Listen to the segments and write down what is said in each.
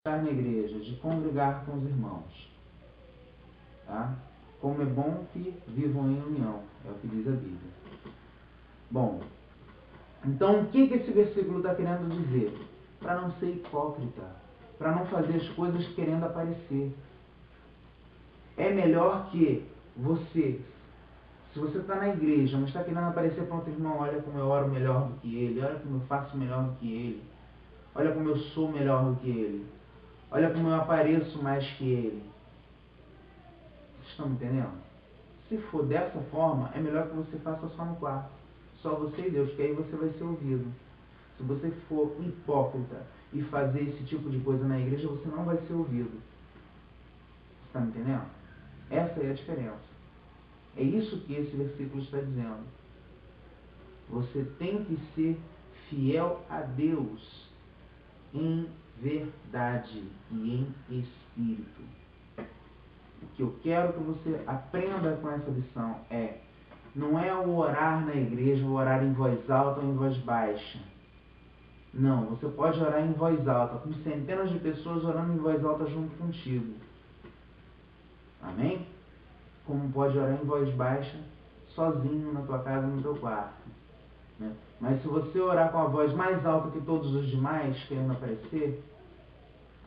estar na igreja, de congregar com os irmãos. Tá? Como é bom que vivam em união, é o que diz a Bíblia. Bom, então o que esse versículo está querendo dizer? Para não ser hipócrita, para não fazer as coisas querendo aparecer. É melhor que você, se você está na igreja, mas está querendo aparecer para outro irmão, olha como eu oro melhor do que ele, olha como eu faço melhor do que ele, olha como eu sou melhor do que ele, olha como eu apareço mais que ele. Vocês estão me entendendo? Se for dessa forma, é melhor que você faça só no quarto. Só você e Deus, que aí você vai ser ouvido. Se você for hipócrita e fazer esse tipo de coisa na igreja, você não vai ser ouvido. Você está me entendendo? Essa é a diferença. É isso que esse versículo está dizendo. Você tem que ser fiel a Deus em verdade e em espírito. O que eu quero que você aprenda com essa lição não é o orar na igreja, o orar em voz alta ou em voz baixa. Não, você pode orar em voz alta, com centenas de pessoas orando em voz alta junto contigo. Amém? Como pode orar em voz baixa, sozinho na tua casa, no teu quarto. Né? Mas se você orar com a voz mais alta que todos os demais, querendo aparecer,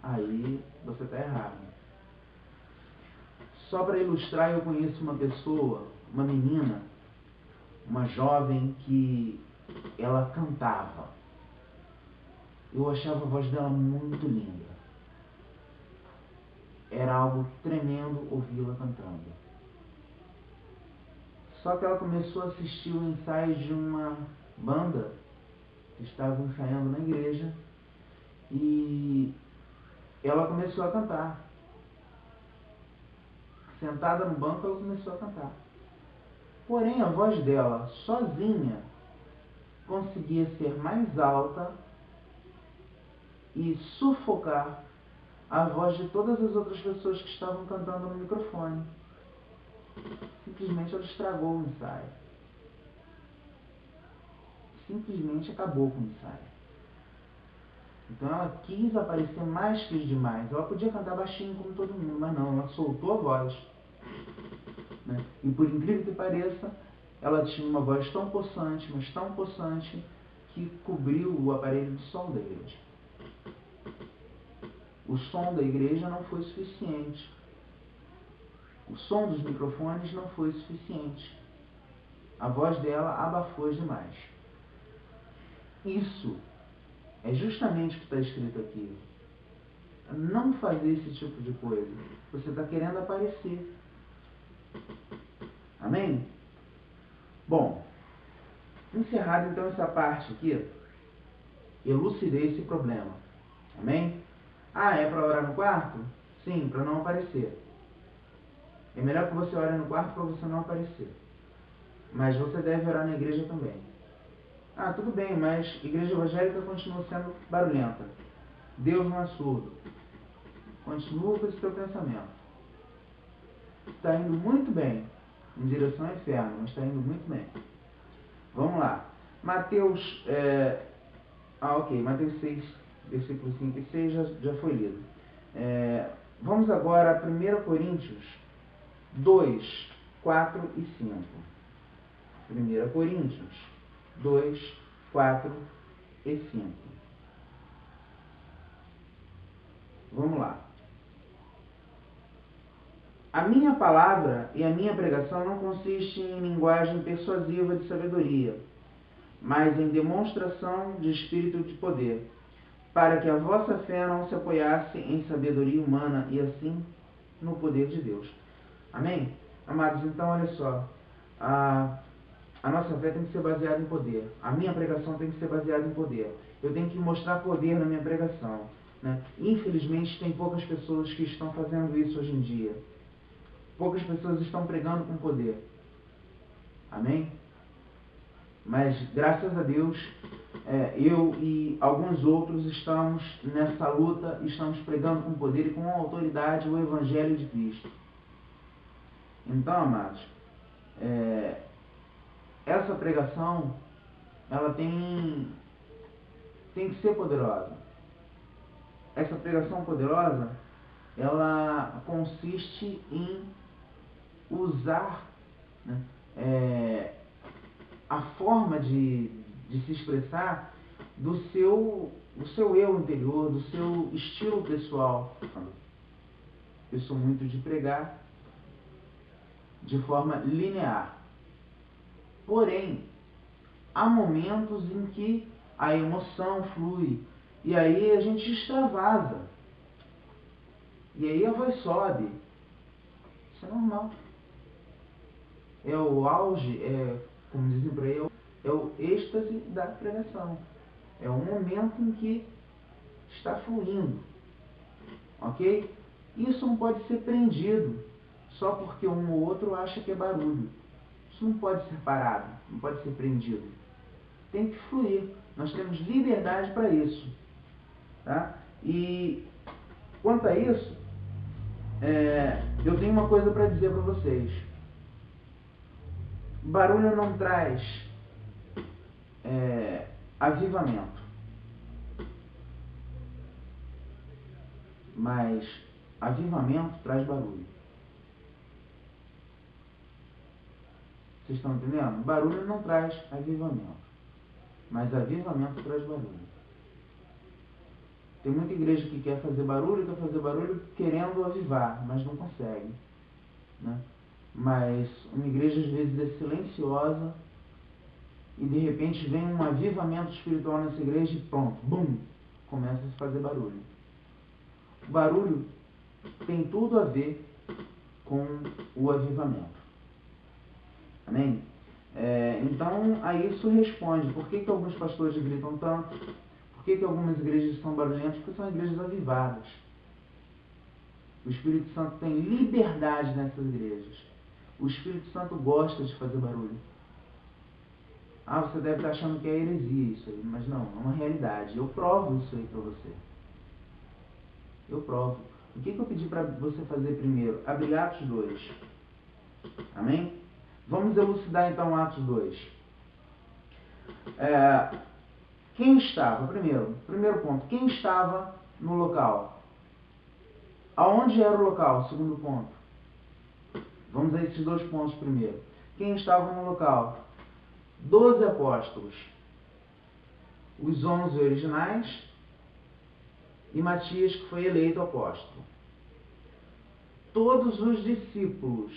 aí você está errado. Só para ilustrar, eu conheço uma pessoa, uma menina, uma jovem que ela cantava. Eu achava a voz dela muito linda. Era algo tremendo ouvi-la cantando. Só que ela começou a assistir o ensaio de uma banda que estava ensaiando na igreja e ela começou a cantar. Sentada no banco, ela começou a cantar. Porém, a voz dela, sozinha, conseguia ser mais alta e sufocar a voz de todas as outras pessoas que estavam cantando no microfone. Simplesmente ela estragou o ensaio. Simplesmente acabou com o ensaio. Então ela quis aparecer mais que os demais. Ela podia cantar baixinho como todo mundo, mas não, ela soltou a voz. Né? E por incrível que pareça, ela tinha uma voz tão possante, mas tão possante, que cobriu o aparelho de som da igreja. O som da igreja não foi suficiente. O som dos microfones não foi suficiente. A voz dela abafou demais. Isso é justamente o que está escrito aqui. Não fazer esse tipo de coisa. Você está querendo aparecer. Amém? Bom, encerrado então essa parte aqui, elucidei esse problema. Amém? Ah, é para orar no quarto? Sim, para não aparecer. É melhor que você ore no quarto para você não aparecer. Mas você deve orar na igreja também. Ah, tudo bem, mas igreja evangélica continua sendo barulhenta. Deus não é surdo. Continua com esse teu pensamento. Está indo muito bem em direção ao inferno, mas está indo muito bem. Vamos lá. Mateus, Mateus 6, versículos 5 e 6 já foi lido. Vamos agora a 1 Coríntios 2, 4 e 5. 1 Coríntios 2, 4 e 5. Vamos lá. A minha palavra e a minha pregação não consiste em linguagem persuasiva de sabedoria, mas em demonstração de espírito de poder, para que a vossa fé não se apoiasse em sabedoria humana, e assim no poder de Deus. Amém? Amados, então olha só, a nossa fé tem que ser baseada em poder. A minha pregação tem que ser baseada em poder. Eu tenho que mostrar poder na minha pregação. Né? Infelizmente, tem poucas pessoas que estão fazendo isso hoje em dia. Poucas pessoas estão pregando com poder. Amém? Mas, graças a Deus, eu e alguns outros estamos nessa luta, estamos pregando com poder e com autoridade o Evangelho de Cristo. Então, amados, essa pregação, ela tem que ser poderosa. essa pregação poderosa, ela consiste em usar, né, a forma de se expressar do seu eu interior, do seu estilo pessoal. Eu sou muito de pregar de forma linear. Porém, há momentos em que a emoção flui e aí a gente extravasa. E aí a voz sobe. Isso é normal. É o auge, como dizem por aí, é o êxtase da pregação. É o momento em que está fluindo. Ok? Isso não pode ser prendido só porque um ou outro acha que é barulho. Isso não pode ser parado, não pode ser prendido. Tem que fluir. Nós temos liberdade para isso. Tá? E quanto a isso, eu tenho uma coisa para dizer para vocês. Barulho não traz avivamento, mas avivamento traz barulho. Vocês estão entendendo? Barulho não traz avivamento, mas avivamento traz barulho. Tem muita igreja que quer fazer barulho querendo avivar, mas não consegue, né? Mas uma igreja às vezes é silenciosa e de repente vem um avivamento espiritual nessa igreja e pronto, bum, começa a se fazer barulho. O barulho tem tudo a ver com o avivamento. Amém? Então, a isso responde. Por que alguns pastores gritam tanto? Por que algumas igrejas são barulhentas? Porque são igrejas avivadas. O Espírito Santo tem liberdade nessas igrejas. O Espírito Santo gosta de fazer barulho. Você deve estar achando que é heresia isso aí, mas não, é uma realidade. Eu provo isso aí para você. Eu provo. O que eu pedi para você fazer primeiro? Abrir Atos 2. Amém? Vamos elucidar então Atos 2. Quem estava, primeiro ponto, quem estava no local? Aonde era o local? Segundo ponto. Vamos a esses dois pontos primeiro. Quem estava no local? 12 apóstolos. Os 11 originais e Matias, que foi eleito apóstolo. Todos os discípulos.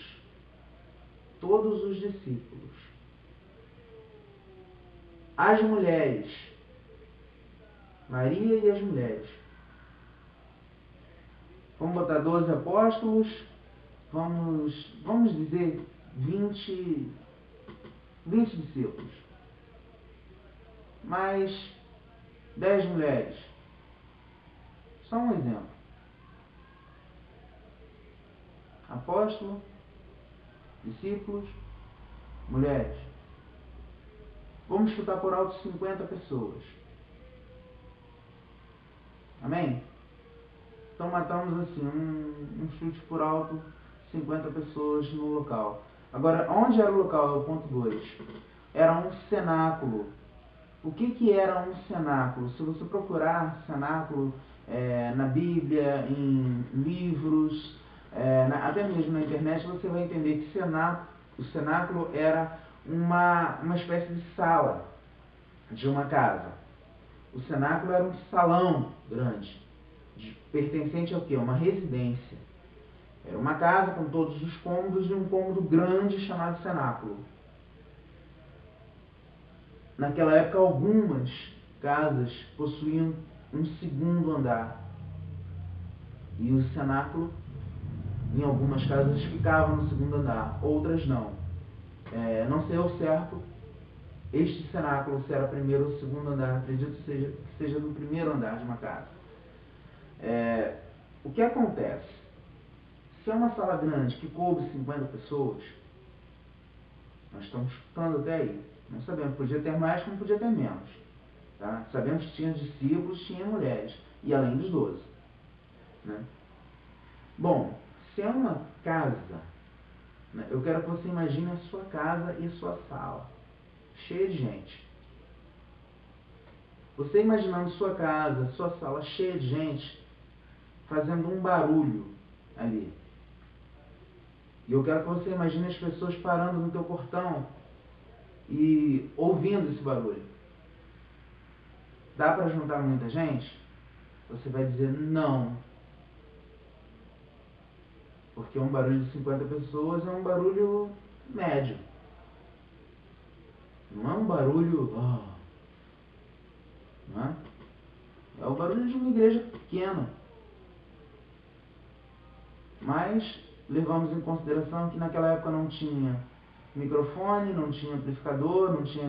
As mulheres. Maria e as mulheres. Vamos botar 12 apóstolos. Vamos dizer 20 discípulos. Mais 10 mulheres. Só um exemplo. Apóstolo, discípulos, mulheres. Vamos chutar por alto 50 pessoas. Amém? Então matamos assim, um chute por alto, 50 pessoas no local. Agora, onde era o local? É o ponto 2. Era um cenáculo. O que era um cenáculo? Se você procurar cenáculo na Bíblia, em livros, até mesmo na internet, você vai entender que o cenáculo era uma espécie de sala de uma casa. O cenáculo era um salão grande, pertencente ao quê? Uma residência. Era uma casa com todos os cômodos e um cômodo grande chamado cenáculo. Naquela época, algumas casas possuíam um segundo andar. E o cenáculo, em algumas casas, ficava no segundo andar, outras não. Não sei ao certo este cenáculo, se era primeiro ou segundo andar, acredito que seja no primeiro andar de uma casa. O que acontece? Se é uma sala grande que coube 50 pessoas, nós estamos chutando até aí. Não sabemos, podia ter mais como podia ter menos. Tá? Sabemos que tinha discípulos, tinha mulheres, e além dos 12. Né? Bom, se é uma casa, né, eu quero que você imagine a sua casa e a sua sala, cheia de gente. Você imaginando sua casa, sua sala cheia de gente, fazendo um barulho ali. E eu quero que você imagine as pessoas parando no teu portão e ouvindo esse barulho. Dá para juntar muita gente? Você vai dizer não. Porque um barulho de 50 pessoas é um barulho médio. Não é um barulho... não é? É o barulho de uma igreja pequena. Mas levamos em consideração que naquela época não tinha microfone, não tinha amplificador, não tinha